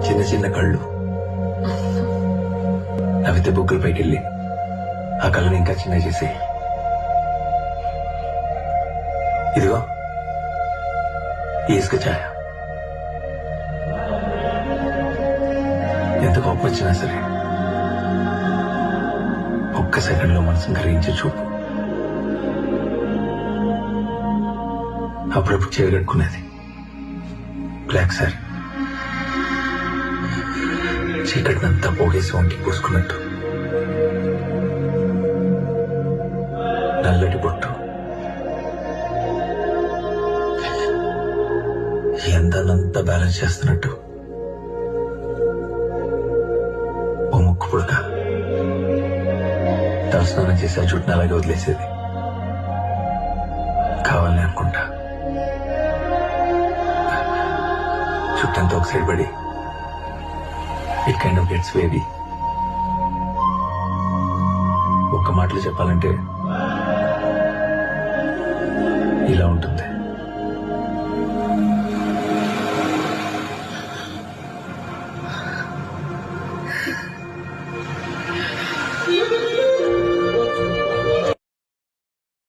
చిన్న చిన్న కళ్ళు నవ్వితే బుగ్గల పైకి వెళ్ళి ఆ కళ్ళని ఇంకా చిన్న చేసి ఇదిగో ఈ ఇసుక ఛాయ ఎంత కోపం వచ్చినా సరే ఒక్క సెకండ్ లో మనసును కరిగించే చూపు. అప్పుడప్పుడు చేయగట్టుకునేది బ్లాక్ సారీ చీకటినంతా పోగేసి ఒంటికి పూసుకున్నట్టు. నల్లటి బొట్టు ఎంతనంతా బ్యాలెన్స్ చేస్తున్నట్టు. ఓ ముక్కు పుడక తలస్నానం చేసి ఆ చుట్టూ అలాగే వదిలేసేది. కావాలని అనుకుంటా చుట్టంతా ఒక సైడ్ పడి it kind of gets wavy. ఒక్క మాటలు చెప్పాలంటే ఇలా ఉంటుంది.